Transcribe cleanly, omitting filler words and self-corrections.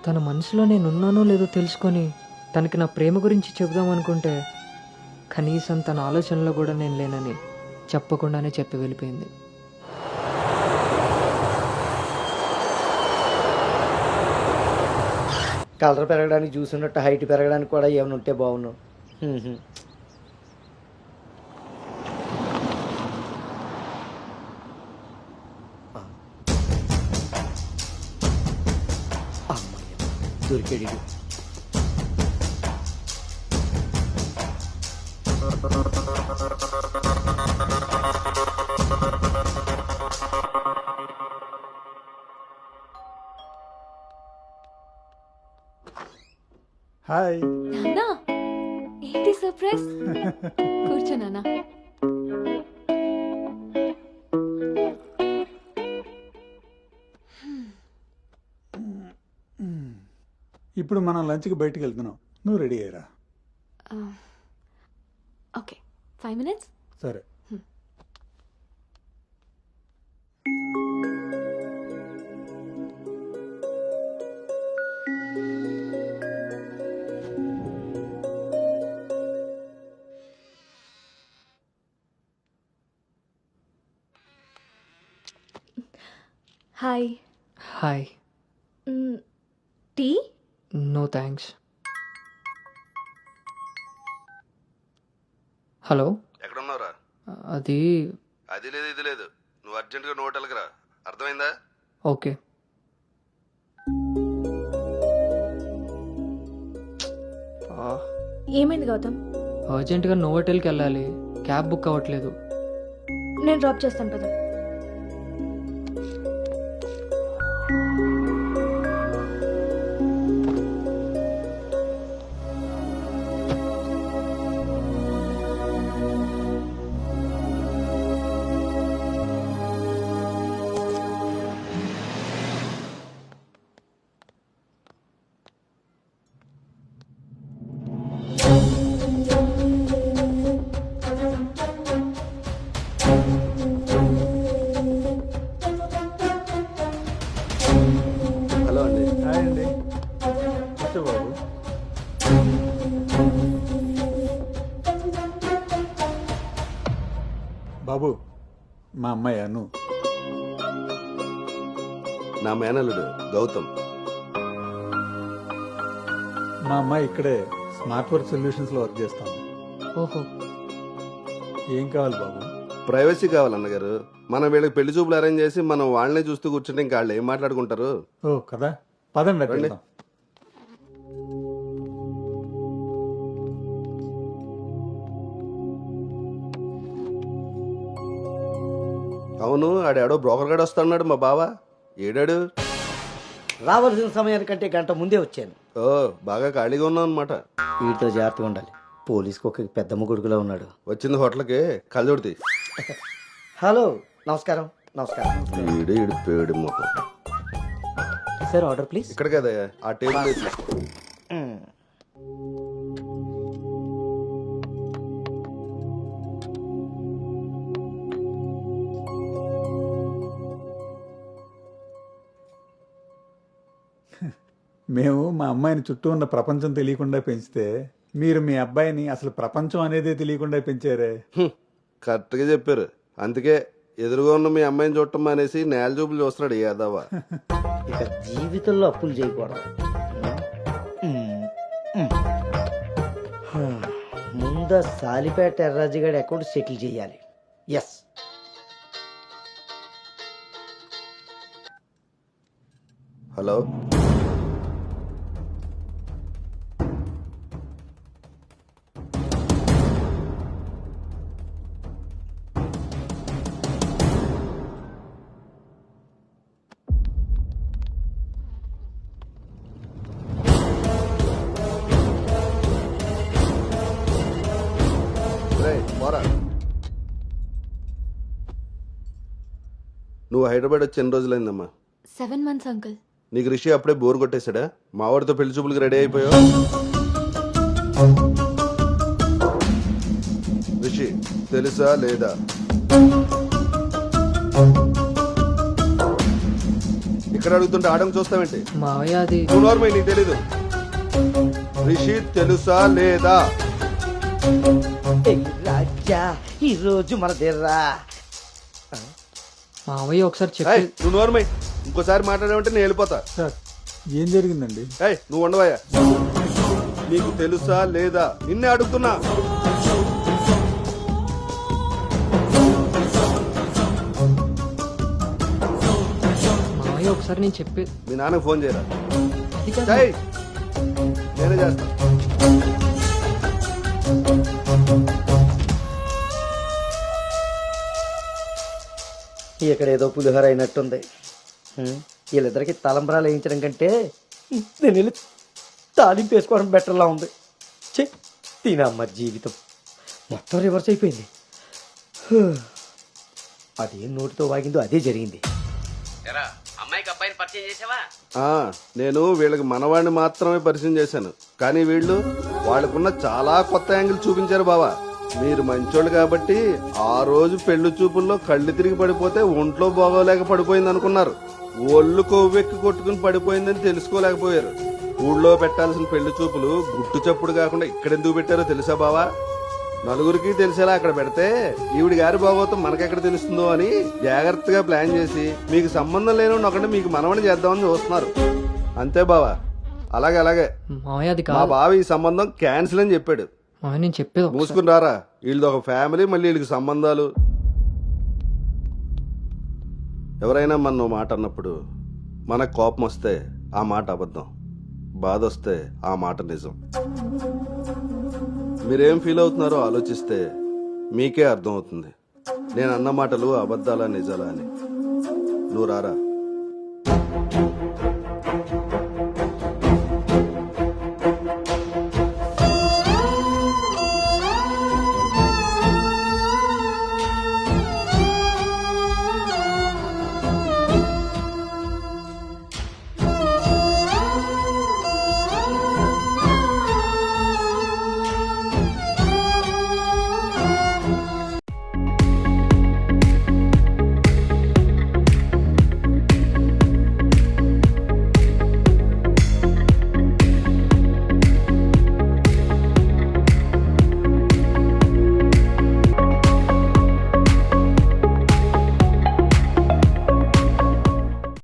తన మనసులో నేనున్నానో లేదో తెలుసుకొని తనకి నా ప్రేమ గురించి చెబుదాం అనుకుంటే కనీసం తన ఆలోచనలో కూడా నేను లేనని చెప్పకుండానే చెప్పి వెళ్ళిపోయింది. కలర్ పెరగడానికి చూసినట్టు హైట్ పెరగడానికి కూడా ఏమైనా ఉంటే బాగున్నావు. దొరికాడు. హాయ్ నాన్నా, ఏంటి సర్ప్రైజ్? కూర్చో నాన్న. ఇప్పుడు మనం లంచ్కి బయటికి వెళ్తున్నాం, నువ్వు రెడీ అయ్యరా. Okay, 5 minutes. సరే. Hi. Hi. Tea? No thanks. Hello, ఎక్కడున్నావురా? అది అది లేదు ఇది లేదు, నువ్వు అర్జెంటుగా నువ్వు హోటల్కి రా, అర్థమైందా? ఓకే. ఏమైంది గౌతమ్? అర్జెంటుగా నోవోటెల్కి వెళ్ళాలి, క్యాబ్ బుక్ అవ్వట్లేదు. నేను డ్రాప్ చేస్తాను పద. హలో అండి. హాయ్ అండి, కూర్చో బాబు. బాబు, మా అమ్మాయి అను. నా మేనల్లుడు గౌతమ్. మా అమ్మాయి ఇక్కడే స్మార్ట్ వర్క్ సొల్యూషన్స్లో వర్క్ చేస్తాం. ఓహో, ఏం కావాలి బాబు? ప్రైవసీ కావాలన్నగారు. మనం వీళ్ళకి పెళ్లి చూపులు అరేంజ్ చేసి మనం వాళ్ళనే చూస్తూ కూర్చుంటే ఇంకా వాళ్ళు ఏం మాట్లాడుకుంటారు? ఓ కదా, పదండి అటు రండి. వెళ్దాం. అవును, ఆడాడో బ్రోకర్ గడు వస్తున్నాడు మా బావ. ఏడాడు? రావాల్సిన సమయానికంటే గంట ముందే వచ్చాను. ఓ, బాగా ఖాళీగా ఉన్నావు అనమాట. వీటితో జాగ్రత్తగా ఉండాలి. పోలీసుకు ఒక పెద్ద ముగుడుగులా ఉన్నాడు. వచ్చింది హోటల్కి, కళ్ళొడితే. హలో, నమస్కారం. నమస్కారం. ఈడు ఈడు పేడు మొక్క. Sir order please. ఇక్కడ కదా ఆ టేబుల్ వేసి. మేము మా అమ్మాయిని చుట్టూ ఉన్న ప్రపంచం తెలియకుండా పెంచితే మీరు మీ అబ్బాయిని అసలు ప్రపంచం అనేదే తెలియకుండా పెంచారే. కరెక్ట్గా చెప్పారు. అందుకే ఎదురుగా ఉన్న మీ అమ్మాయిని చూడటం అనేసి నేల చూపులు చూస్తున్నాడు యాదవ. ఇక జీవితంలో అప్పులు చేయకూడదు. ముందు సాలిపేట ఎర్రాజుగాడి అకౌంట్ సెటిల్ చేయాలి. ఎస్. హలో, పోరా. నువ్వు హైదరాబాద్ వచ్చి ఎన్ని రోజులైందమ్మా? 7 months అంకుల్. నీకు రిషి అప్పుడే బోర్ కొట్టేశాడా? మావాడితో పెళ్లి చూపులకి రెడీ అయిపోయావు. రిషి తెలుసా లేదా? ఇక ఇక్కడ అడుగుతుంటే ఆడం చూస్తావేంటి? మావయ్య అది నువ్వు నోర్మై, నీకు తెలీదు. రిషి తెలుసా లేదా? ఏయ్ రాజా ఈ రోజు మన దేర్రా. మావయ్య ఒకసారి ఏయ్, చెప్పి నువ్వు నోర్మై, ఇంకోసారి మాట్లాడామంటే నేను వెళ్ళిపోతా. సార్ ఏం జరిగిందండి? ఏయ్, నువ్వు ఉండవయ్యా. నీకు తెలుసా లేదా? నిన్నే అడుగుతున్నా. మావయ్య ఒకసారి నేను చెప్పి మీ నాన్నకు ఫోన్ చేయరా? అది కాదు. చెయ్, నేనే చేస్తా. ఇక్కడ ఏదో పులిహోర అయినట్టుంది. వీళ్ళిద్దరికి తలంబరాలు వేయించడం కంటే నేను వెళ్ళి తాలింపు వేసుకోవడం బెటర్లా ఉంది. చె తినమ్మ జీవితం మొత్తం రివర్స్ అయిపోయింది. అదేం నోటితో వాగిందో అదే జరిగింది. ఎరా అమ్మాయికి అబ్బాయిని పరిచయం చేసావా? ఆ, నేను వీళ్ళకి మనవాడిని మాత్రమే పరిచయం చేశాను, కానీ వీళ్ళు వాళ్ళకున్న చాలా కొత్త యాంగిల్ చూపించారు బావా. మీరు మంచోళ్ళు కాబట్టి ఆ రోజు పెళ్లి చూపుల్లో కళ్ళు తిరిగి పడిపోతే ఒంట్లో బాగోలేక పడిపోయింది అనుకున్నారు. ఒళ్ళు కొవ్వెక్కి కొట్టుకుని పడిపోయిందని తెలుసుకోలేకపోయారు. ఊళ్ళో పెట్టాల్సిన పెళ్లి చూపులు గుట్టు చప్పుడు కాకుండా ఇక్కడెందుకు పెట్టారో తెలుసా బావా? నలుగురికి తెలిసేలా అక్కడ పెడితే ఈవిడి గారి భాగవతం మనకెక్కడ తెలుస్తుందో అని జాగ్రత్తగా ప్లాన్ చేసి మీకు సంబంధం లేని ఒకటి మీకు మనవని చేద్దామని చూస్తున్నారు. అంతే బావా. అలాగే అలాగే. మావయ్య అది మా కాదు. బావ ఈ సంబంధం క్యాన్సిల్ అని చెప్పాడు. మావయ్య నేను చెప్పేది ఒకసారి. మూసుకుని రారా. వీళ్ళది ఒక ఫ్యామిలీ, మళ్ళీ వీళ్ళకి సంబంధాలు. ఎవరైనా మన మాట అన్నప్పుడు మనకు కోపం వస్తే ఆ మాట అబద్ధం, బాధ వస్తే ఆ మాట నిజం. మీరేం ఫీల్ అవుతున్నారో ఆలోచిస్తే మీకే అర్థం అవుతుంది నేను అన్న మాటలు అబద్ధాలా నిజాలా అని. నువ్వు రారా.